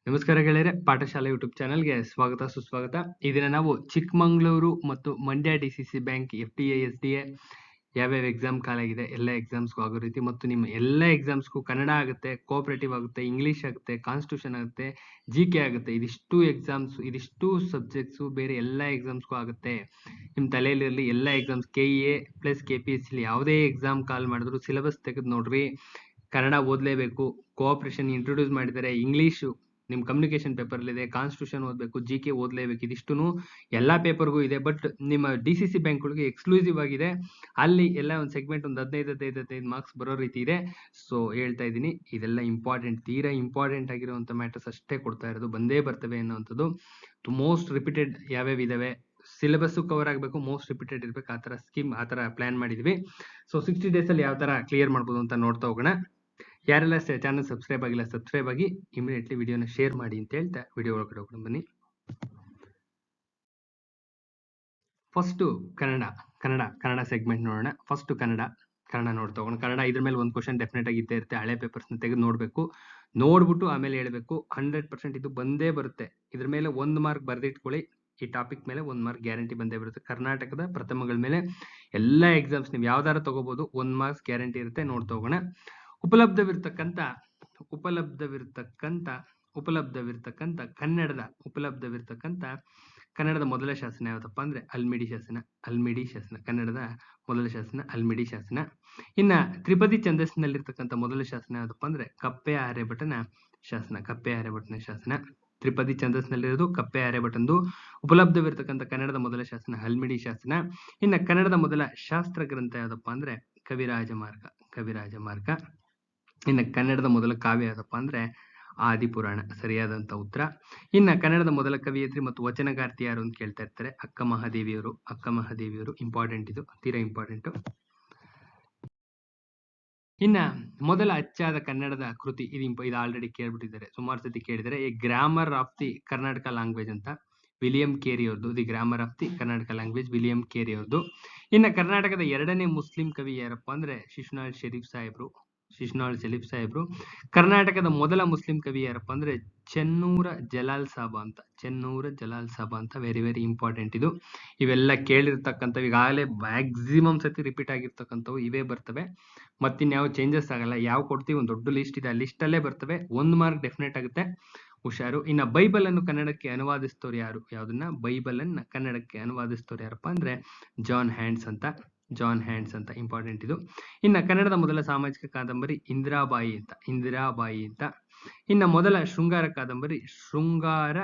ನಮಸ್ಕಾರ ಗೆಳೆಯರೆ, ಪಾಠಶಾಲೆ ಯೂಟ್ಯೂಬ್ ಚಾನಲ್ಗೆ ಸ್ವಾಗತ ಸುಸ್ವಾಗತ. ಈ ದಿನ ನಾವು ಚಿಕ್ಕಮಂಗ್ಳೂರು ಮತ್ತು Mandya DCC bank FDA SDA ಯಾವ್ಯಾವ ಎಕ್ಸಾಮ್ ಕಾಲಾಗಿದೆ ಎಲ್ಲ ಎಕ್ಸಾಮ್ಸ್ಗೂ ಆಗೋ ರೀತಿ ಮತ್ತು ನಿಮ್ಮ ಎಲ್ಲ ಎಕ್ಸಾಮ್ಸ್ಗೂ ಕನ್ನಡ ಆಗುತ್ತೆ, ಕೋಆಪರೇಟಿವ್ ಆಗುತ್ತೆ, ಇಂಗ್ಲಿಷ್ ಆಗುತ್ತೆ, ಕಾನ್ಸ್ಟಿಟ್ಯೂಷನ್ ಆಗುತ್ತೆ, GK ಆಗುತ್ತೆ. ಇದಿಷ್ಟು ಸಬ್ಜೆಕ್ಟ್ಸು ಬೇರೆ ಎಲ್ಲ ಎಕ್ಸಾಮ್ಸ್ಗೂ ಆಗುತ್ತೆ. ನಿಮ್ಮ ತಲೆಯಲ್ಲಿರಲಿ, ಎಲ್ಲ ಎಕ್ಸಾಮ್ಸ್ KEA ಪ್ಲಸ್ KPSC ಯಾವುದೇ ಎಕ್ಸಾಮ್ ಕಾಲ್ ಮಾಡಿದ್ರು ಸಿಲೆಬಸ್ ತೆಗೆದು ನೋಡ್ರಿ. ಕನ್ನಡ ಓದಲೇಬೇಕು, ಕೋಆಪರೇಷನ್ ಇಂಟ್ರೊಡ್ಯೂಸ್ ಮಾಡಿದ್ದಾರೆ, ಇಂಗ್ಲೀಷು ನಿಮ್ಮ ಕಮ್ಯುನಿಕೇಶನ್ ಪೇಪರ್ಲಿದೆ, ಕಾನ್ಸ್ಟಿಟ್ಯೂಷನ್ ಓದಬೇಕು, GK ಓದಲೇಬೇಕು. ಇದಿಷ್ಟು ಎಲ್ಲ ಪೇಪರ್ಗೂ ಇದೆ. ಬಟ್ ನಿಮ್ಮ DCC ಬ್ಯಾಂಕ್ಗಳಿಗೆ ಎಕ್ಸ್ಕ್ಲೂಸಿವ್ ಆಗಿದೆ. ಅಲ್ಲಿ ಎಲ್ಲ ಒಂದು ಸೆಗ್ಮೆಂಟ್ ಒಂದು 15 ಮಾರ್ಕ್ಸ್ ಬರೋ ರೀತಿ ಇದೆ. ಸೊ ಹೇಳ್ತಾ ಇದ್ದೀನಿ, ಇದೆಲ್ಲ ಇಂಪಾರ್ಟೆಂಟ್, ತೀರಾ ಇಂಪಾರ್ಟೆಂಟ್ ಆಗಿರುವಂಥ ಮ್ಯಾಟರ್ಸ್ ಅಷ್ಟೇ ಕೊಡ್ತಾ ಇರೋದು, ಬಂದೇ ಬರ್ತವೆ ಅನ್ನೋವಂಥದ್ದು. ಮೋಸ್ಟ್ ರಿಪೀಟೆಡ್ ಯಾವ್ಯಾವ ಇದಾವೆ, ಸಿಲೆಬಸ್ಸು ಕವರ್ ಆಗಬೇಕು, ಮೋಸ್ಟ್ ರಿಪೀಟೆಡ್ ಇರ್ಬೇಕು, ಆ ಥರ ಸ್ಕೀಮ್ ಆ ಥರ ಪ್ಲಾನ್ ಮಾಡಿದ್ವಿ. ಸೊ 60 ಡೇಸಲ್ಲಿ ಯಾವ ಥರ ಕ್ಲಿಯರ್ ಮಾಡ್ಬೋದು ಅಂತ ನೋಡ್ತಾ ಹೋಗೋಣ. ಯಾರೆಲ್ಲ ಚಾನಲ್ ಸಬ್ಸ್ಕ್ರೈಬ್ ಆಗಿಲ್ಲ, ಸಬ್ಸ್ಕ್ರೈಬ್ ಆಗಿ ಇಮಿಡಿಯೇಟ್ಲಿ ವಿಡಿಯೋನ ಶೇರ್ ಮಾಡಿ ಅಂತ ಹೇಳ್ತಾ ವಿಡಿಯೋ ಒಳಗಡೆ ಹೋಗೋಣ ಬನ್ನಿ. ಫಸ್ಟ್ ಕನ್ನಡ ಸೆಗ್ಮೆಂಟ್ ನೋಡೋಣ. ಫಸ್ಟ್ ಕನ್ನಡ ನೋಡ್ತಾ ಹೋಗೋಣ. ಕನ್ನಡ ಇದ್ರ ಮೇಲೆ ಒಂದು ಕ್ವಶನ್ ಡೆಫಿನೆಟ್ ಆಗಿ ಇದ್ದೇ ಇರುತ್ತೆ. ಹಳೆ ಪೇಪರ್ಸ್ನ ತೆಗೆದು ನೋಡಬೇಕು, ನೋಡ್ಬಿಟ್ಟು ಆಮೇಲೆ ಹೇಳ್ಬೇಕು. 100% ಇದು ಬಂದೇ ಬರುತ್ತೆ. ಇದ್ರ ಮೇಲೆ 1 ಮಾರ್ಕ್ ಬರೆದಿಟ್ಕೊಳ್ಳಿ. ಈ ಟಾಪಿಕ್ ಮೇಲೆ 1 ಮಾರ್ಕ್ ಗ್ಯಾರಂಟಿ ಬಂದೇ ಬರುತ್ತೆ. ಕರ್ನಾಟಕದ ಪ್ರಥಮಗಳ ಮೇಲೆ ಎಲ್ಲ ಎಕ್ಸಾಮ್ಸ್ ನೀವು ಯಾವ್ದಾರ ತಗೋಬಹುದು, 1 ಮಾರ್ಕ್ಸ್ ಗ್ಯಾರಂಟಿ ಇರುತ್ತೆ. ನೋಡ್ತಾ ಹೋಗೋಣ. ಉಪಲಬ್ಧವಿರ್ತಕ್ಕಂಥ ಕನ್ನಡದ ಮೊದಲ ಶಾಸನ ಯಾವ್ದಪ್ಪ ಅಂದ್ರೆ ಅಲ್ಮಿಡಿ ಶಾಸನ. ಕನ್ನಡದ ಮೊದಲ ಶಾಸನ ಅಲ್ಮಿಡಿ ಶಾಸನ. ಇನ್ನ ತ್ರಿಪದಿ ಛಂದಸ್ಸಿನಲ್ಲಿರ್ತಕ್ಕಂಥ ಮೊದಲ ಶಾಸನ ಯಾವ್ದಪ್ಪ ಅಂದ್ರೆ ಕಪ್ಪೆ ಆರ್ಯಭಟನ ಶಾಸನ. ತ್ರಿಪದಿ ಛಂದಸ್ಸಿನಲ್ಲಿರೋದು ಕಪ್ಪೆ ಆರ್ಯಭಟಂದು. ಉಪಲಬ್ಧವಿರ್ತಕ್ಕಂಥ ಕನ್ನಡದ ಮೊದಲ ಶಾಸನ ಹಲ್ಮಿಡಿ ಶಾಸನ. ಇನ್ನ ಕನ್ನಡದ ಮೊದಲ ಶಾಸ್ತ್ರ ಗ್ರಂಥ ಯಾವ್ದಪ್ಪ ಅಂದ್ರೆ ಕವಿರಾಜ ಮಾರ್ಗ. ಇನ್ನು ಕನ್ನಡದ ಮೊದಲ ಕಾವ್ಯ ಯಾವ್ದಪ್ಪ ಅಂದ್ರೆ ಆದಿಪುರಾಣ, ಸರಿಯಾದಂತ ಉತ್ತರ. ಇನ್ನ ಕನ್ನಡದ ಮೊದಲ ಕವಿಯತ್ರಿ ಮತ್ತು ವಚನಗಾರ್ತಿ ಯಾರು ಅಂತ ಕೇಳ್ತಾ ಇರ್ತಾರೆ. ಅಕ್ಕ ಮಹಾದೇವಿಯವರು. ಇಂಪಾರ್ಟೆಂಟ್, ಇದು ತೀರಾ ಇಂಪಾರ್ಟೆಂಟ್. ಇನ್ನ ಮೊದಲ ಅಚ್ಚಾದ ಕನ್ನಡದ ಕೃತಿ, ಇದು ಆಲ್ರೆಡಿ ಕೇಳ್ಬಿಟ್ಟಿದ್ದಾರೆ, ಸುಮಾರು ಸತಿ ಕೇಳಿದರೆ. A grammar of the Karnataka language ಅಂತ ವಿಲಿಯಂ ಕೇರಿ ಅವ್ರದ್ದು. The grammar of the Karnataka language William ಕೇರಿ ಅವ್ರದ್ದು. ಇನ್ನ ಕರ್ನಾಟಕದ 2ನೇ ಮುಸ್ಲಿಂ ಕವಿ ಯಾರಪ್ಪ ಅಂದ್ರೆ ಶಿಶುನಾಳ್ ಶರೀಫ್ ಸಾಹೇಬ್ರು. ಕರ್ನಾಟಕದ ಮೊದಲ ಮುಸ್ಲಿಂ ಕವಿ ಯಾರಪ್ಪ ಅಂದ್ರೆ ಚೆನ್ನೂರ ಜಲಾಲ್ ಸಾಬ ಅಂತ. ವೆರಿ ವೆರಿ ಇಂಪಾರ್ಟೆಂಟ್ ಇದು. ಇವೆಲ್ಲ ಕೇಳಿರ್ತಕ್ಕಂಥವು, ಈಗಾಗಲೇ ಮ್ಯಾಕ್ಸಿಮಮ್ ಸತಿ ರಿಪೀಟ್ ಆಗಿರ್ತಕ್ಕಂಥವು ಇವೇ ಬರ್ತವೆ. ಮತ್ತಿನ್ಯಾವ ಚೇಂಜಸ್ ಆಗಲ್ಲ. ಯಾವ ಕೊಡ್ತೀವಿ ಒಂದು ದೊಡ್ಡ ಲಿಸ್ಟ್ ಇದೆ, ಆ ಲಿಸ್ಟ್ ಅಲ್ಲೇ ಬರ್ತವೆ. 1 ಮಾರ್ಕ್ ಡೆಫಿನೆಟ್ ಆಗುತ್ತೆ, ಹುಷಾರು. ಇನ್ನ ಬೈಬಲ್ ಅನ್ನು ಕನ್ನಡಕ್ಕೆ ಅನುವಾದಿಸ್ತವ್ರು ಯಾರು? ಯಾವ್ದನ್ನ? ಬೈಬಲ್ ಅನ್ನ ಕನ್ನಡಕ್ಕೆ ಅನುವಾದಿಸ್ತವ್ರು ಯಾರಪ್ಪ ಅಂದ್ರೆ ಜಾನ್ ಹ್ಯಾಂಡ್ಸ್ ಅಂತ. ಇಂಪಾರ್ಟೆಂಟ್ ಇದು. ಇನ್ನ ಕನ್ನಡದ ಮೊದಲ ಸಾಮಾಜಿಕ ಕಾದಂಬರಿ ಇಂದಿರಾಬಾಯಿ ಅಂತ. ಇನ್ನ ಮೊದಲ ಶೃಂಗಾರ ಕಾದಂಬರಿ ಶೃಂಗಾರ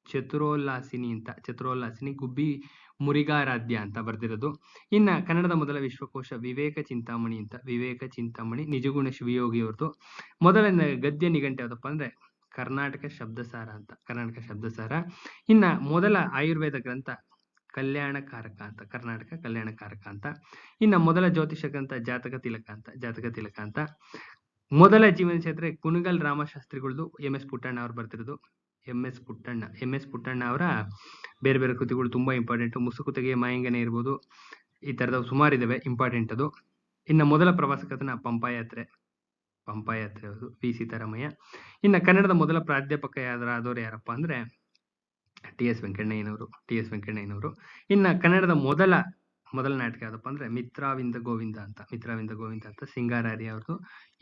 ಚತುರೋಲ್ಲಾಸಿನಿ ಗುಬ್ಬಿ ಮುರಿಗಾರಾಧ್ಯ ಅಂತ ಬರ್ದಿರೋದು. ಇನ್ನ ಕನ್ನಡದ ಮೊದಲ ವಿಶ್ವಕೋಶ ವಿವೇಕ ಚಿಂತಾಮಣಿ ನಿಜಗುಣ ಶಿವಯೋಗಿ ಅವ್ರದ್ದು. ಮೊದಲ ಗದ್ಯ ನಿಘಂಟು ಯಾವ್ದಪ್ಪ ಅಂದ್ರೆ ಕರ್ನಾಟಕ ಶಬ್ದಸಾರ ಅಂತ. ಇನ್ನ ಮೊದಲ ಆಯುರ್ವೇದ ಗ್ರಂಥ ಕರ್ನಾಟಕ ಕಲ್ಯಾಣಕಾರಕ ಅಂತ. ಇನ್ನ ಮೊದಲ ಜ್ಯೋತಿಷ ಗ್ರಂಥ ಜಾತಕ ತಿಲಕ ಅಂತ. ಮೊದಲ ಜೀವನ ಚರಿತ್ರೆ ಕುಣಗಲ್ ರಾಮಶಾಸ್ತ್ರಿಗಳದು, MS ಪುಟ್ಟಣ್ಣ ಅವ್ರು ಬರ್ತಿರೋದು. MS ಪುಟ್ಟಣ್ಣ ಅವರ ಬೇರೆ ಬೇರೆ ಕೃತಿಗಳು ತುಂಬಾ ಇಂಪಾರ್ಟೆಂಟ್. ಮುಸುಕು ತೆಗೆಯ ಮಾಯಂಗನೆ ಇರ್ಬೋದು, ಈ ತರದ ಸುಮಾರು ಇದಾವೆ, ಇಂಪಾರ್ಟೆಂಟ್ ಅದು. ಇನ್ನ ಮೊದಲ ಪ್ರವಾಸ ಕಥನ ಪಂಪಾಯಾತ್ರೆ ಅದು ವಿ ಸೀತಾರಾಮಯ್ಯ. ಇನ್ನ ಕನ್ನಡದ ಮೊದಲ ಪ್ರಾಧ್ಯಾಪಕ ಆದವರು ಯಾರಪ್ಪ ಅಂದ್ರೆ TS ವೆಂಕಣ್ಣಯ್ಯನವರು. ಇನ್ನ ಕನ್ನಡದ ಮೊದಲ ನಾಟಕ ಯಾವ್ದಪ್ಪ ಅಂದ್ರೆ ಮಿತ್ರವಿಂದ ಗೋವಿಂದ ಅಂತ ಸಿಂಗಾರಾರ್ಯ ಅವ್ರದ್ದು.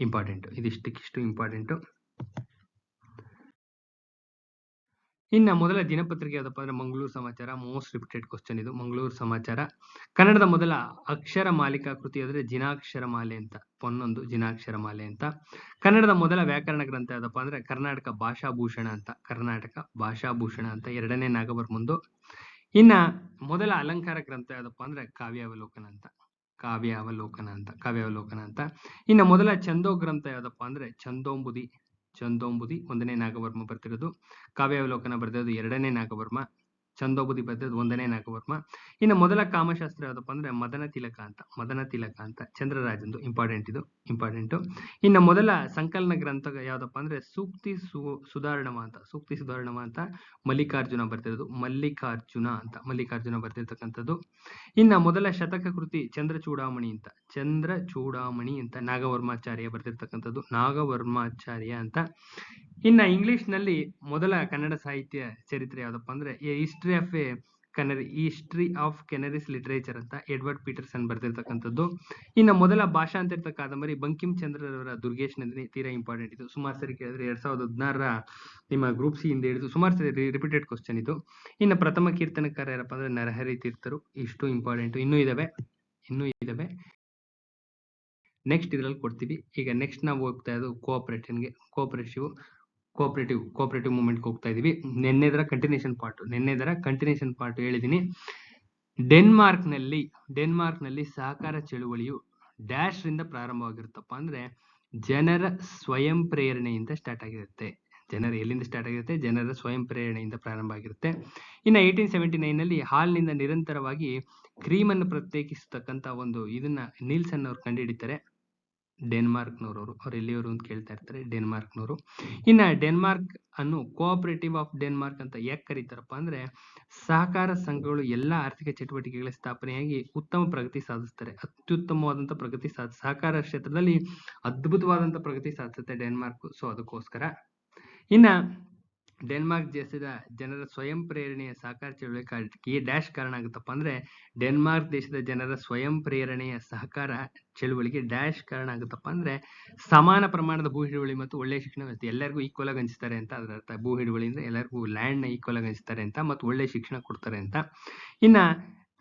ಇಂಪಾರ್ಟೆಂಟ್, ಇದಿಷ್ಟಕ್ಕಿಷ್ಟು ಇಂಪಾರ್ಟೆಂಟ್. ಇನ್ನ ಮೊದಲ ದಿನಪತ್ರಿಕೆ ಯಾವ್ದಪ್ಪ ಅಂದ್ರೆ ಮಂಗಳೂರು ಸಮಾಚಾರ. ಮೋಸ್ಟ್ ರಿಪೀಟೆಡ್ ಕ್ವಶನ್ ಇದು, ಮಂಗಳೂರು ಸಮಾಚಾರ. ಕನ್ನಡದ ಮೊದಲ ಅಕ್ಷರ ಮಾಲಿಕಾ ಕೃತಿ ಅಂದ್ರೆ ಜಿನಾಕ್ಷರ ಮಾಲೆ ಅಂತ. ಕನ್ನಡದ ಮೊದಲ ವ್ಯಾಕರಣ ಗ್ರಂಥ ಯಾವ್ದಪ್ಪ ಅಂದ್ರೆ ಕರ್ನಾಟಕ ಭಾಷಾಭೂಷಣ ಅಂತ 2ನೇ ನಾಗವರ್ಮಂದು. ಇನ್ನ ಮೊದಲ ಅಲಂಕಾರ ಗ್ರಂಥ ಯಾವ್ದಪ್ಪ ಅಂದ್ರೆ ಕಾವ್ಯಾವಲೋಕನ ಅಂತ. ಇನ್ನ ಮೊದಲ ಛಂದೋ ಗ್ರಂಥ ಯಾವ್ದಪ್ಪ ಅಂದ್ರೆ ಛಂದೋಂಬುದಿ 1ನೇ ನಾಗವರ್ಮ ಬರ್ತಿರೋದು. ಕಾವ್ಯಾವಲೋಕನ ಬರ್ದಿರೋದು 2ನೇ ನಾಗವರ್ಮ. ಛಂದೋಬುದ್ಧಿ ಬರೆದದ್ದು 1ನೇ ನಾಗವರ್ಮ. ಇನ್ನು ಮೊದಲ ಕಾಮಶಾಸ್ತ್ರ ಯಾವ್ದಪ್ಪ ಅಂದ್ರೆ ಮದನ ತಿಲಕ ಅಂತ ಚಂದ್ರರಾಜಂದು ಇಂಪಾರ್ಟೆಂಟ್. ಇನ್ನು ಮೊದಲ ಸಂಕಲನ ಗ್ರಂಥ ಯಾವ್ದಪ್ಪ ಅಂದ್ರೆ ಸೂಕ್ತಿ ಸುಧಾರಣಮ ಅಂತ ಮಲ್ಲಿಕಾರ್ಜುನ ಬರ್ತಿರ್ತಕ್ಕಂಥದ್ದು. ಇನ್ನ ಮೊದಲ ಶತಕ ಕೃತಿ ಚಂದ್ರಚೂಡಾಮಣಿ ಅಂತ ನಾಗವರ್ಮಾಚಾರ್ಯ ಬರ್ತಿರ್ತಕ್ಕಂಥದ್ದು, ಅಂತ. ಇನ್ನ ಇಂಗ್ಲಿಷ್ ನಲ್ಲಿ ಮೊದಲ ಕನ್ನಡ ಸಾಹಿತ್ಯ ಚರಿತ್ರೆ ಯಾವ್ದಪ್ಪ ಅಂದ್ರೆ ಹಿಸ್ಟ್ರಿ ಆಫ್ ಕೆನರೀಸ್ ಲಿಟರೇಚರ್ ಅಂತ ಎಡ್ವರ್ಡ್ ಪೀಟರ್ಸನ್ ಬರ್ತಿರ್ತಕ್ಕಂಥದ್ದು. ಇನ್ನು ಮೊದಲ ಭಾಷಾಂತರಿತ ಕಾದಂಬರಿ ಬಂಕಿಂ ಚಂದ್ರರವರ ದುರ್ಗೇಶ್ ನಂದಿನಿ, ತೀರಾ ಇಂಪಾರ್ಟೆಂಟ್ ಇದು. ಸುಮಾರು ಸರಿ ಕೇಳಿದ್ರೆ 2016ರ ನಿಮ್ಮ ಗ್ರೂಪ್ ಸಿ ಇಂದ ಹಿಡಿದು ಸುಮಾರು ಸರಿ ರಿಪೀಟೆಡ್ ಕ್ವಶನ್ ಇದು. ಇನ್ನು ಪ್ರಥಮ ಕೀರ್ತನಕಾರ ಯಾರಪ್ಪ ಅಂದ್ರೆ ನರಹರಿ ತೀರ್ಥರು. ಇಷ್ಟು ಇಂಪಾರ್ಟೆಂಟ್. ಇನ್ನೂ ಇದಾವೆ. ನೆಕ್ಸ್ಟ್ ಇದ್ರಲ್ಲಿ ಕೊಡ್ತೀವಿ. ಈಗ ನೆಕ್ಸ್ಟ್ ನಾವು ಹೋಗ್ತಾ ಇರೋದು ಕೋಆಪರೇಟಿವ್ ಮೂವ್ಮೆಂಟ್ ಹೋಗ್ತಾ ಇದೀವಿ. ನೆನ್ನೆದರ ಕಂಟಿನ್ಯೂಷನ್ ಪಾರ್ಟ್ ಹೇಳಿದೀನಿ. ಡೆನ್ಮಾರ್ಕ್ ನಲ್ಲಿ ಸಹಕಾರ ಚಳುವಳಿಯು ಡ್ಯಾಶ್ ರಿಂದ ಪ್ರಾರಂಭವಾಗಿರುತ್ತಪ್ಪ ಅಂದ್ರೆ ಜನರ ಸ್ವಯಂ ಪ್ರೇರಣೆಯಿಂದ ಸ್ಟಾರ್ಟ್ ಆಗಿರುತ್ತೆ. ಜನರ ಸ್ವಯಂ ಪ್ರೇರಣೆಯಿಂದ ಪ್ರಾರಂಭ ಆಗಿರುತ್ತೆ. ಇನ್ನು 1879 ನಲ್ಲಿ ಹಾಲ್ನಿಂದ ನಿರಂತರವಾಗಿ ಕ್ರೀಮ್ ಅನ್ನು ಪ್ರತ್ಯೇಕಿಸತಕ್ಕಂತ ಒಂದು ಇದನ್ನ ನೀಲ್ಸನ್ ಅವರು ಕಂಡುಹಿಡಿತಾರೆ. ಡೆನ್ಮಾರ್ಕ್ನವರು. ಅವ್ರು ಎಲ್ಲಿಯವರು ಅಂತ ಕೇಳ್ತಾ ಇರ್ತಾರೆ. ಡೆನ್ಮಾರ್ಕ್ನವರು. ಇನ್ನ ಡೆನ್ಮಾರ್ಕ್ ಅನ್ನು ಕೋಆಪರೇಟಿವ್ ಆಫ್ ಡೆನ್ಮಾರ್ಕ್ ಅಂತ ಯಾಕೆ ಕರೀತಾರಪ್ಪ ಅಂದ್ರೆ ಸಹಕಾರ ಸಂಘಗಳು ಎಲ್ಲಾ ಆರ್ಥಿಕ ಚಟುವಟಿಕೆಗಳ ಸ್ಥಾಪನೆಯಾಗಿ ಉತ್ತಮ ಪ್ರಗತಿ ಸಾಧಿಸ್ತಾರೆ. ಅತ್ಯುತ್ತಮವಾದಂತ ಪ್ರಗತಿ ಸಹಕಾರ ಕ್ಷೇತ್ರದಲ್ಲಿ ಅದ್ಭುತವಾದಂತ ಪ್ರಗತಿ ಸಾಧಿಸುತ್ತೆ ಡೆನ್ಮಾರ್ಕ್. ಸೊ ಅದಕ್ಕೋಸ್ಕರ. ಇನ್ನ ಡೆನ್ಮಾರ್ಕ್ ದೇಶದ ಜನರ ಸ್ವಯಂ ಪ್ರೇರಣೆಯ ಸಹಕಾರ ಚಳುವಳಿ ಡ್ಯಾಶ್ ಕಾರಣ ಆಗುತ್ತಪ್ಪ ಅಂದ್ರೆ ಡೆನ್ಮಾರ್ಕ್ ದೇಶದ ಜನರ ಸ್ವಯಂ ಪ್ರೇರಣೆಯ ಸಹಕಾರ ಚಳುವಳಿಗೆ ಡ್ಯಾಶ್ ಕಾರಣ ಆಗುತ್ತಪ್ಪ ಅಂದ್ರೆ ಸಮಾನ ಪ್ರಮಾಣದ ಭೂ ಹಿಡುವಳಿ ಮತ್ತು ಒಳ್ಳೆಯ ಶಿಕ್ಷಣ ವ್ಯವಸ್ಥೆ. ಎಲ್ಲರಿಗೂ ಈಕ್ವಲ್ ಆಗಿ ಹಂಚ್ತಾರೆ ಅಂತ ಅದರ ಅರ್ಥ. ಭೂ ಹಿಡುವಳಿ ಅಂದ್ರೆ ಎಲ್ಲರಿಗೂ ಲ್ಯಾಂಡ್ ನ ಈಕ್ವಲ್ ಆಗಿ ಹಂಚ್ತಾರೆ ಅಂತ ಮತ್ತು ಒಳ್ಳೆ ಶಿಕ್ಷಣ ಕೊಡ್ತಾರೆ ಅಂತ. ಇನ್ನ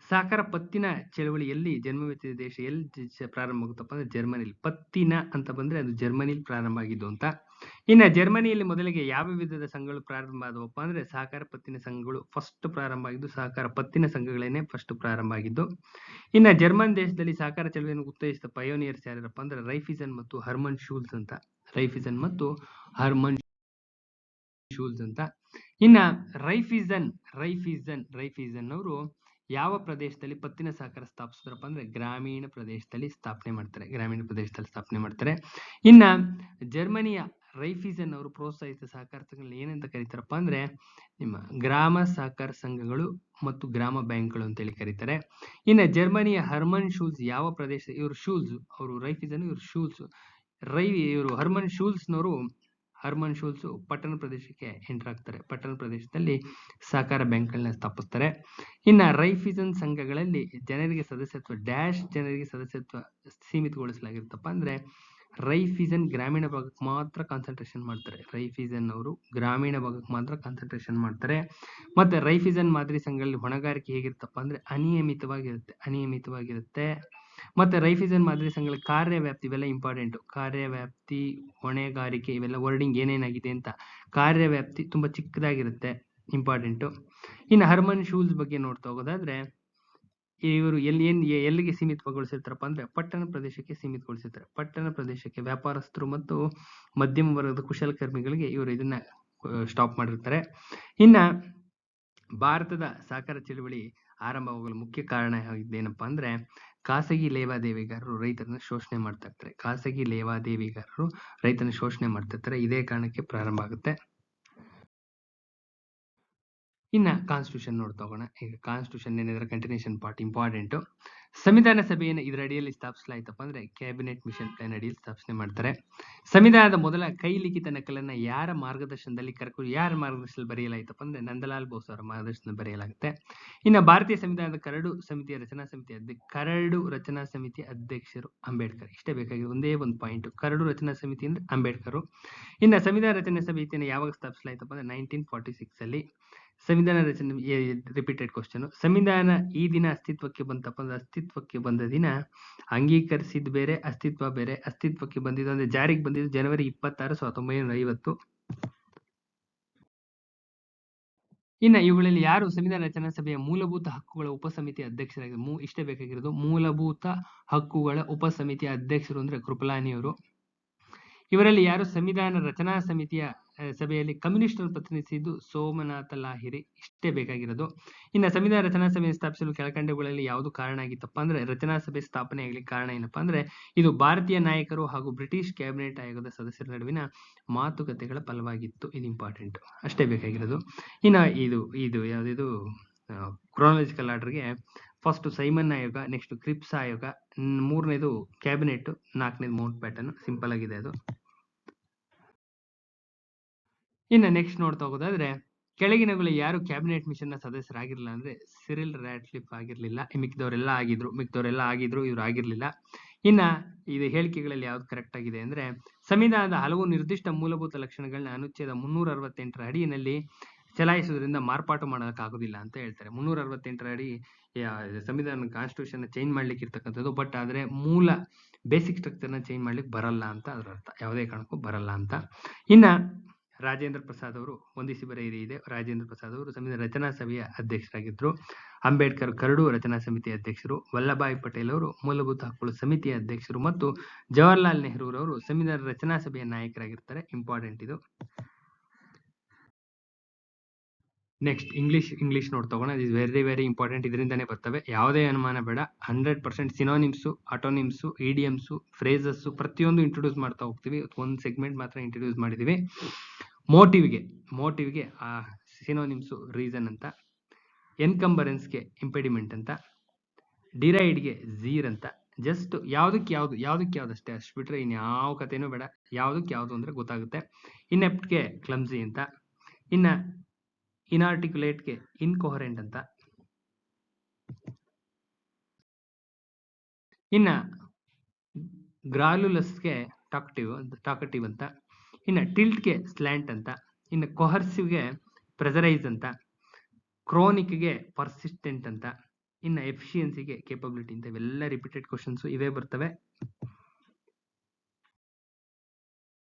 ಸಹಕಾರ ಪತ್ತಿನ ಚಳವಳಿಯಲ್ಲಿ ಜನ್ಮವೆತ್ತಿದ ದೇಶ ಎಲ್ಲಿ ಪ್ರಾರಂಭ ಆಗುತ್ತಪ್ಪ ಅಂದ್ರೆ ಜರ್ಮನಿಲಿ. ಪತ್ತಿನ ಅಂತ ಬಂದ್ರೆ ಅದು ಜರ್ಮನಿಲಿ ಪ್ರಾರಂಭ ಆಗಿದ್ದು ಅಂತ. ಇನ್ನ ಜರ್ಮನಿಯಲ್ಲಿ ಮೊದಲಿಗೆ ಯಾವ ವಿಧದ ಸಂಘಗಳು ಪ್ರಾರಂಭ ಆದವಪ್ಪ ಅಂದ್ರೆ ಸಹಕಾರ ಪತ್ತಿನ ಸಂಘಗಳು ಫಸ್ಟ್ ಪ್ರಾರಂಭ ಆಗಿದ್ದು. ಸಹಕಾರ ಪತ್ತಿನ ಸಂಘಗಳೇನೆ ಫಸ್ಟ್ ಪ್ರಾರಂಭ ಆಗಿದ್ದು. ಇನ್ನ ಜರ್ಮನ್ ದೇಶದಲ್ಲಿ ಸಹಕಾರ ಚಳವಳಿಯನ್ನು ಉತ್ತೇಜಿಸಿದ ಪಯೋನಿಯರ್ಸ್ ಯಾರಪ್ಪ ಅಂದ್ರೆ ರೈಫಿಸನ್ ಮತ್ತು ಹರ್ಮನ್ ಶೂಲ್ಸ್ ಅಂತ. ಇನ್ನ ರೈಫಿಸನ್ ಅವರು ಯಾವ ಪ್ರದೇಶದಲ್ಲಿ ಪತ್ತಿನ ಸಹಕಾರ ಸ್ಥಾಪಿಸಿದ್ರಪ್ಪ ಅಂದ್ರೆ ಗ್ರಾಮೀಣ ಪ್ರದೇಶದಲ್ಲಿ ಸ್ಥಾಪನೆ ಮಾಡ್ತಾರೆ. ಇನ್ನ ಜರ್ಮನಿಯ ರೈಫಿಸನ್ ಅವರು ಪ್ರೋತ್ಸಾಹಿತ ಸಹಕಾರ ಸಂಘಗಳನ್ನ ಏನಂತ ಕರೀತಾರಪ್ಪ ಅಂದ್ರೆ ನಿಮ್ಮ ಗ್ರಾಮ ಸಹಕಾರ ಸಂಘಗಳು ಮತ್ತು ಗ್ರಾಮ ಬ್ಯಾಂಕ್ಗಳು ಅಂತೇಳಿ ಕರೀತಾರೆ. ಇನ್ನ ಜರ್ಮನಿಯ ಹರ್ಮನ್ ಶೂಲ್ಸ್ ಯಾವ ಪ್ರದೇಶ, ಅವರು ರೈಫಿಸನ್, ಇವರು ಹರ್ಮನ್ ಶೂಲ್ಸ್ ಪಟ್ಟಣ ಪ್ರದೇಶಕ್ಕೆ ಎಂಟರ್ ಆಗ್ತಾರೆ. ಪಟ್ಟಣ ಪ್ರದೇಶದಲ್ಲಿ ಸಹಕಾರ ಬ್ಯಾಂಕ್ಗಳನ್ನ ಸ್ಥಾಪಿಸ್ತಾರೆ. ಇನ್ನ ರೈಫಿಸನ್ ಸಂಘಗಳಲ್ಲಿ ಜನರಿಗೆ ಸದಸ್ಯತ್ವ ಸೀಮಿತಗೊಳಿಸಲಾಗಿರುತ್ತಪ್ಪ ಅಂದ್ರೆ ರೈಫಿಸನ್ ಗ್ರಾಮೀಣ ಭಾಗಕ್ಕೆ ಮಾತ್ರ ಕಾನ್ಸಂಟ್ರೇಷನ್ ಮಾಡ್ತಾರೆ. ಮತ್ತೆ ರೈಫಿಸನ್ ಮಾದರಿ ಸಂಘಗಳಲ್ಲಿ ಹೊಣೆಗಾರಿಕೆ ಹೇಗಿರುತ್ತಪ್ಪ ಅಂದ್ರೆ ಅನಿಯಮಿತವಾಗಿರುತ್ತೆ. ಮತ್ತೆ ರೈಫಿಸನ್ ಮಾದರಿ ಸಂಘಗಳ ಕಾರ್ಯವ್ಯಾಪ್ತಿ, ಇವೆಲ್ಲ ಇಂಪಾರ್ಟೆಂಟ್. ಕಾರ್ಯವ್ಯಾಪ್ತಿ, ಹೊಣೆಗಾರಿಕೆ, ಇವೆಲ್ಲ ವರ್ಡಿಂಗ್ ಏನೇನಾಗಿದೆ ಅಂತ. ಕಾರ್ಯವ್ಯಾಪ್ತಿ ತುಂಬಾ ಚಿಕ್ಕದಾಗಿರುತ್ತೆ, ಇಂಪಾರ್ಟೆಂಟ್. ಇನ್ನು ಹರ್ಮನ್ ಶೂಲ್ಸ್ ಬಗ್ಗೆ ನೋಡ್ತಾ ಹೋಗೋದಾದ್ರೆ ಇವರು ಎಲ್ಲಿಗೆ ಸೀಮಿತಗೊಳಿಸಿರ್ತಾರಪ್ಪ ಅಂದ್ರೆ ಪಟ್ಟಣ ಪ್ರದೇಶಕ್ಕೆ ಸೀಮಿತಗೊಳಿಸಿರ್ತಾರೆ. ಪಟ್ಟಣ ಪ್ರದೇಶಕ್ಕೆ ವ್ಯಾಪಾರಸ್ಥರು ಮತ್ತು ಮಧ್ಯಮ ವರ್ಗದ ಕುಶಲಕರ್ಮಿಗಳಿಗೆ ಇವರು ಇದನ್ನ ಸ್ಟಾಪ್ ಮಾಡಿರ್ತಾರೆ. ಇನ್ನ ಭಾರತದ ಸಹಕಾರ ಚಳವಳಿ ಆರಂಭವಾಗಲು ಮುಖ್ಯ ಕಾರಣ ಏನಪ್ಪಾ ಅಂದ್ರೆ ಖಾಸಗಿ ಲೇವಾದೇವಿಗಾರರು ರೈತರನ್ನ ಶೋಷಣೆ ಮಾಡ್ತಿರ್ತಾರೆ. ಇದೇ ಕಾರಣಕ್ಕೆ ಪ್ರಾರಂಭ ಆಗುತ್ತೆ. ಇನ್ನ ಕಾನ್ಸ್ಟಿಟ್ಯೂಷನ್ ನೋಡ್ತಾ ಹೋಗೋಣ. ಈಗ ಕಾನ್ಸ್ಟಿಟ್ಯೂಷನ್ ಏನಿದ್ರೆ ಕಂಟಿನ್ಯೂಷನ್ ಪಾರ್ಟ್ ಇಂಪಾರ್ಟೆಂಟ್. ಸಂವಿಧಾನ ಸಭೆಯನ್ನು ಇದರ ಅಡಿಯಲ್ಲಿ ಸ್ಥಾಪಿಸಲಾಯ್ತಪ್ಪ ಅಂದ್ರೆ ಕ್ಯಾಬಿನೆಟ್ ಮಿಷನ್ ಪ್ಲಾನ್ ಅಡಿಯಲ್ಲಿ ಸ್ಥಾಪನೆ ಮಾಡ್ತಾರೆ. ಸಂವಿಧಾನದ ಮೊದಲ ಕೈ ಲಿಖಿತ ನಕಲನ್ನ ಯಾರ ಮಾರ್ಗದರ್ಶನದಲ್ಲಿ ಬರೆಯಲಾಯ್ತಪ್ಪ ಅಂದ್ರೆ ನಂದಲಾಲ್ ಬೋಸ್ ಅವರ ಮಾರ್ಗದರ್ಶನದಲ್ಲಿ ಬರೆಯಲಾಗುತ್ತೆ. ಇನ್ನು ಭಾರತೀಯ ಸಂವಿಧಾನದ ಕರಡು ರಚನಾ ಸಮಿತಿಯ ಅಧ್ಯಕ್ಷರು ಅಂಬೇಡ್ಕರ್. ಇಷ್ಟೇ ಬೇಕಾಗಿದೆ, ಒಂದೇ ಒಂದು ಪಾಯಿಂಟ್. ಕರಡು ರಚನಾ ಸಮಿತಿ ಅಂದ್ರೆ ಅಂಬೇಡ್ಕರ್. ಇನ್ನು ಸಂವಿಧಾನ ರಚನಾ ಸಮಿತಿಯನ್ನು ಯಾವಾಗ ಸ್ಥಾಪಿಸಲಾಯ್ತಪ್ಪ ಅಂದ್ರೆ 1946 ಅಲ್ಲಿ. ಸಂವಿಧಾನ ರಚನೆ ರಿಪೀಟೆಡ್ ಕ್ವಶನ್. ಸಂವಿಧಾನ ಈ ದಿನ ಅಸ್ತಿತ್ವಕ್ಕೆ ಬಂತಪ್ಪ ಅಂದ್ರೆ ಅಸ್ತಿತ್ವಕ್ಕೆ ಬಂದ ದಿನ ಅಂಗೀಕರಿಸಿದ ಬೇರೆ, ಅಸ್ತಿತ್ವ ಬೇರೆ. ಅಸ್ತಿತ್ವಕ್ಕೆ ಬಂದಿದ್ದು ಅಂದ್ರೆ ಜಾರಿಗೆ ಬಂದಿದ್ದು ಜನವರಿ 26, 1950. ಇನ್ನ ಇವುಗಳಲ್ಲಿ ಯಾರು ಸಂವಿಧಾನ ರಚನಾ ಸಭೆಯ ಮೂಲಭೂತ ಹಕ್ಕುಗಳ ಉಪಸಮಿತಿಯ ಅಧ್ಯಕ್ಷರಾಗಿದ್ರು? ಇಷ್ಟೇ ಬೇಕಾಗಿರೋದು, ಮೂಲಭೂತ ಹಕ್ಕುಗಳ ಉಪಸಮಿತಿಯ ಅಧ್ಯಕ್ಷರು ಅಂದ್ರೆ ಕೃಪಲಾನಿಯವರು. ಇವರಲ್ಲಿ ಯಾರು ಸಂವಿಧಾನ ರಚನಾ ಸಮಿತಿಯ ಸಭೆಯಲ್ಲಿ ಕಮ್ಯುನಿಸ್ಟರನ್ನು ಪ್ರತಿನಿಧಿಸಿದ್ದು ಸೋಮನಾಥ ಲಾಹಿರಿ. ಇಷ್ಟೇ ಬೇಕಾಗಿರೋದು. ಇನ್ನು ಸಂವಿಧಾನ ರಚನಾ ಸಭೆಯನ್ನು ಸ್ಥಾಪಿಸಲು ಕೆಳಕಂಡವುಗಳಲ್ಲಿ ಯಾವುದು ಕಾರಣ ಆಗಿತ್ತಪ್ಪ ಅಂದ್ರೆ, ರಚನಾ ಸಭೆ ಸ್ಥಾಪನೆ ಆಗ್ಲಿಕ್ಕೆ ಕಾರಣ ಏನಪ್ಪಾ ಅಂದ್ರೆ, ಇದು ಭಾರತೀಯ ನಾಯಕರು ಹಾಗೂ ಬ್ರಿಟಿಷ್ ಕ್ಯಾಬಿನೆಟ್ ಆಯೋಗದ ಸದಸ್ಯರ ನಡುವಿನ ಮಾತುಕತೆಗಳ ಫಲವಾಗಿತ್ತು. ಇದು ಇಂಪಾರ್ಟೆಂಟ್, ಅಷ್ಟೇ ಬೇಕಾಗಿರೋದು. ಇನ್ನು ಇದು ಯಾವ್ದಿದು ಕ್ರೋನಾಲಜಿಕಲ್ ಆರ್ಡರ್ಗೆ ಫಸ್ಟ್ ಸೈಮನ್ ಆಯೋಗ, ನೆಕ್ಸ್ಟ್ ಕ್ರಿಪ್ಸ್ ಆಯೋಗ, ಮೂರನೇದು ಕ್ಯಾಬಿನೆಟ್, ನಾಲ್ಕನೇದು ಮೌಂಟ್ ಪ್ಯಾಟರ್ನ್. ಸಿಂಪಲ್ ಆಗಿದೆ ಅದು. ಇನ್ನು ನೆಕ್ಸ್ಟ್ ನೋಡ್ತಾ ಹೋಗೋದಾದ್ರೆ, ಕೆಳಗಿನಗಳು ಯಾರು ಕ್ಯಾಬಿನೆಟ್ ಮಿಷನ್ ನ ಸದಸ್ಯರಾಗಿರ್ಲಿಲ್ಲ ಅಂದ್ರೆ, ಸಿರಿಲ್ ರಾಡ್ಕ್ಲಿಫ್ ಆಗಿರ್ಲಿಲ್ಲ. ಮಿಕ್ದವರೆಲ್ಲ ಆಗಿದ್ರು, ಇವ್ರು ಆಗಿರ್ಲಿಲ್ಲ. ಇನ್ನ ಇದು ಹೇಳಿಕೆಗಳಲ್ಲಿ ಯಾವ್ದು ಕರೆಕ್ಟ್ ಆಗಿದೆ ಅಂದ್ರೆ, ಸಂವಿಧಾನದ ಹಲವು ನಿರ್ದಿಷ್ಟ ಮೂಲಭೂತ ಲಕ್ಷಣಗಳನ್ನ ಅನುಚ್ಛೇದ 368ರ ಅಡಿಯಲ್ಲಿ ಚಲಾಯಿಸುವುದರಿಂದ ಮಾರ್ಪಾಟು ಮಾಡೋದಕ್ಕಾಗೋದಿಲ್ಲ ಅಂತ ಹೇಳ್ತಾರೆ. 368ರ ಅಡಿ ಸಂವಿಧಾನ ಕಾನ್ಸ್ಟಿಟ್ಯೂಷನ್ ಚೇಂಜ್ ಮಾಡ್ಲಿಕ್ಕೆ ಇರ್ತಕ್ಕಂಥದ್ದು. ಬಟ್ ಆದ್ರೆ ಮೂಲ ಬೇಸಿಕ್ ಸ್ಟ್ರಕ್ಚರ್ ನ ಚೇಂಜ್ ಮಾಡ್ಲಿಕ್ಕೆ ಬರಲ್ಲ ಅಂತ ಅದರ ಅರ್ಥ. ಯಾವುದೇ ಕಾರಣಕ್ಕೂ ಬರಲ್ಲ ಅಂತ. ಇನ್ನ ರಾಜೇಂದ್ರ ಪ್ರಸಾದ್ ಅವರು ಹೊಂದಿಸಿ ಬರೆಯಿರಿ ಇದೆ. ರಾಜೇಂದ್ರ ಪ್ರಸಾದ್ ಅವರು ಸಂವಿಧಾನ ರಚನಾ ಸಭೆಯ ಅಧ್ಯಕ್ಷರಾಗಿದ್ರು. ಅಂಬೇಡ್ಕರ್ ಕರಡು ರಚನಾ ಸಮಿತಿಯ ಅಧ್ಯಕ್ಷರು. ವಲ್ಲಭಾಯ್ ಪಟೇಲ್ ಅವರು ಮೂಲಭೂತ ಹಕ್ಕುಗಳ ಸಮಿತಿಯ ಅಧ್ಯಕ್ಷರು ಮತ್ತು ಜವಾಹರ್ಲಾಲ್ ನೆಹರು ಅವರು ಸಂವಿಧಾನ ರಚನಾ ಸಭೆಯ ನಾಯಕರಾಗಿರ್ತಾರೆ. ಇಂಪಾರ್ಟೆಂಟ್ ಇದು. ನೆಕ್ಸ್ಟ್ ಇಂಗ್ಲಿಷ್ ನೋಟ್ ತಗೋಣ. Is very important. ಇದರಿಂದಾನೇ ಬರ್ತವೆ, ಯಾವುದೇ ಅನುಮಾನ ಬೇಡ. 100% ಸಿನೋನಿಮ್ಸು, ಅಟೋನಿಮ್ಸು, ಇಡಿಯಮ್ಸು, ಫ್ರೇಸಸ್ಸು ಪ್ರತಿಯೊಂದು ಇಂಟ್ರೊಡ್ಯೂಸ್ ಮಾಡ್ತಾ ಹೋಗ್ತೀವಿ. ಒಂದು ಸೆಗ್ಮೆಂಟ್ ಮಾತ್ರ ಇಂಟ್ರೊಡ್ಯೂಸ್ ಮಾಡಿದೀವಿ. ಮೋಟಿವ್ಗೆ ಸಿನೋನಿಮ್ಸು ರೀಸನ್ ಅಂತ, ಎನ್ಕಂಬರೆನ್ಸ್ಗೆ ಇಂಪೆಡಿಮೆಂಟ್ ಅಂತ, ಡಿರೈಡ್ಗೆ ಝೀರ್ ಅಂತ. ಜಸ್ಟ್ ಯಾವ್ದಕ್ಕೆ ಯಾವ್ದು ಅಷ್ಟೇ, ಅಷ್ಟು ಬಿಟ್ರೆ ಇನ್ಯಾವ ಕಥೆನೂ ಬೇಡ. ಯಾವ್ದಕ್ಕೆ ಯಾವ್ದು ಅಂದ್ರೆ ಗೊತ್ತಾಗುತ್ತೆ. ಇನ್ಎಪ್ಟ್ಗೆ ಕ್ಲಮ್ಸಿ ಅಂತ, ಇನ್ನ ಇನ್ಆರ್ಟಿಕ್ಯುಲೇಟ್ಗೆ ಇನ್ಕೊಹರೆಂಟ್ ಅಂತ, ಇನ್ನ ಗ್ರಾಲುಲಸ್ಗೆ ಟಾಕಟಿವ್ ಅಂತ, ಇನ್ನ ಟಿಲ್ಟ್ಗೆ ಸ್ಲ್ಯಾಂಟ್ ಅಂತ, ಇನ್ನು ಕೊಹರ್ಸಿವ್ಗೆ ಪ್ರೆಸರೈಸ್ ಅಂತ, ಕ್ರೋನಿಕ್ಗೆ ಪರ್ಸಿಸ್ಟೆಂಟ್ ಅಂತ, ಇನ್ನು ಎಫಿಷಿಯನ್ಸಿಗೆ ಕೇಪಬಿಲಿಟಿ ಅಂತ. ಇವೆಲ್ಲ ರಿಪೀಟೆಡ್ ಕ್ವಶನ್ಸ್ ಇವೇ ಬರ್ತವೆ.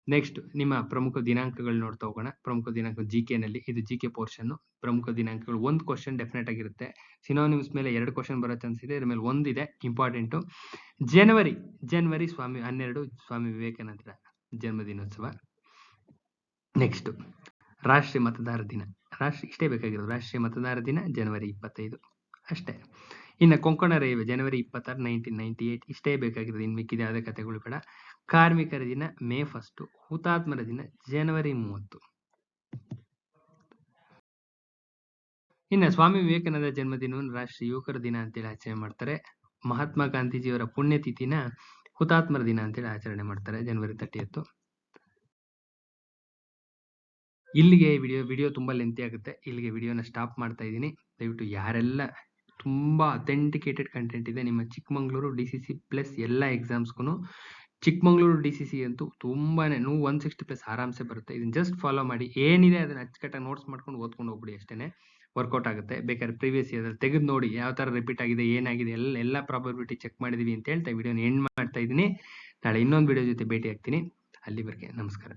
ನೆಕ್ಸ್ಟ್ ನಿಮ್ಮ ಪ್ರಮುಖ ದಿನಾಂಕಗಳು ನೋಡ್ತಾ ಹೋಗೋಣ. ಪ್ರಮುಖ ದಿನಾಂಕ ಜಿಕೆ ನಲ್ಲಿ, ಇದು ಜಿಕೆ ಪೋರ್ಷನ್. ಪ್ರಮುಖ ದಿನಾಂಕಗಳು, ಒಂದು ಕ್ವಶನ್ ಡೆಫಿನೆಟ್ ಆಗಿರುತ್ತೆ. ಸಿನೋನಿಮ್ಸ್ ಮೇಲೆ 2 ಕ್ವಶನ್ ಬರೋ ಚಾನ್ಸ್ ಇದೆ. ಇದ್ರ ಮೇಲೆ ಒಂದಿದೆ ಇಂಪಾರ್ಟೆಂಟ್. ಜನವರಿ 12 ಸ್ವಾಮಿ ವಿವೇಕಾನಂದರ ಜನ್ಮದಿನೋತ್ಸವ. ನೆಕ್ಸ್ಟ್ ರಾಷ್ಟ್ರೀಯ ಮತದಾರ ದಿನ. ಇಷ್ಟೇ ಬೇಕಾಗಿರೋದು. ರಾಷ್ಟ್ರೀಯ ಮತದಾರ ದಿನ ಜನವರಿ 25 ಅಷ್ಟೇ. ಇನ್ನು ಕೊಂಕಣ ರೈಲ್ವೆ ಜನವರಿ 26, 1998. ಇಷ್ಟೇ ಬೇಕಾಗಿರೋದು. ಇನ್ನು ಮಿಕ್ಕಿದ ಯಾವುದೇ ಕಥೆಗಳು ಬೇಡ. ಕಾರ್ಮಿಕರ ದಿನ ಮೇ 1. ಹುತಾತ್ಮರ ದಿನ ಜನವರಿ 30. ಇನ್ನು ಸ್ವಾಮಿ ವಿವೇಕಾನಂದ ಜನ್ಮದಿನವನ್ನು ರಾಷ್ಟ್ರೀಯ ಯುವಕರ ದಿನ ಅಂತೇಳಿ ಆಚರಣೆ ಮಾಡ್ತಾರೆ. ಮಹಾತ್ಮ ಗಾಂಧೀಜಿಯವರ ಪುಣ್ಯತಿಥಿನ ಹುತಾತ್ಮರ ದಿನ ಅಂತೇಳಿ ಆಚರಣೆ ಮಾಡ್ತಾರೆ ಜನವರಿ 30. ಇಲ್ಲಿಗೆ ವಿಡಿಯೋ ತುಂಬಾ ಲೆಂತಿ ಆಗುತ್ತೆ. ಇಲ್ಲಿಗೆ ವಿಡಿಯೋನ ಸ್ಟಾಪ್ ಮಾಡ್ತಾ ಇದ್ದೀನಿ. ದಯವಿಟ್ಟು ಯಾರೆಲ್ಲ ತುಂಬಾ ಅಥೆಂಟಿಕೇಟೆಡ್ ಕಂಟೆಂಟ್ ಇದೆ ನಿಮ್ಮ ಚಿಕ್ಕಮಂಗ್ಳೂರು DCC ಪ್ಲಸ್ ಎಲ್ಲ ಎಕ್ಸಾಮ್ಸ್ಗೂ. ಚಿಕ್ಕಮಂಗ್ಳೂರು DCC ಅಂತೂ ತುಂಬಾನೇ 160+ ಆರಾಮ್ಸೆ ಬರುತ್ತೆ. ಇದನ್ನ ಜಸ್ಟ್ ಫಾಲೋ ಮಾಡಿ. ಏನಿದೆ ಅದನ್ನ ಅಚ್ಚುಕಟ್ಟಾಗಿ ನೋಟ್ಸ್ ಮಾಡ್ಕೊಂಡು ಓದ್ಕೊಂಡು ಹೋಗ್ಬಿಡಿ, ಅಷ್ಟೇನೆ ವರ್ಕೌಟ್ ಆಗುತ್ತೆ. ಬೇಕಾದ್ರೆ ಪ್ರೀವಿಯಸ್ ಇಯರ್ ತೆಗೆದು ನೋಡಿ ಯಾವ ತರ ರಿಪೀಟ್ ಆಗಿದೆ, ಏನಾಗಿದೆ, ಎಲ್ಲ ಪ್ರಾಬಬಿಲಿಟಿ ಚೆಕ್ ಮಾಡಿದೀವಿ ಅಂತ ಹೇಳ್ತಾ ವಿಡಿಯೋನ ಎಂಡ್ ಮಾಡ್ತಾ ಇದ್ದೀನಿ. ನಾಳೆ ಇನ್ನೊಂದು ವಿಡಿಯೋ ಜೊತೆ ಭೇಟಿ ಆಗ್ತೀನಿ. ಅಲ್ಲಿವರೆಗೆ ನಮಸ್ಕಾರ.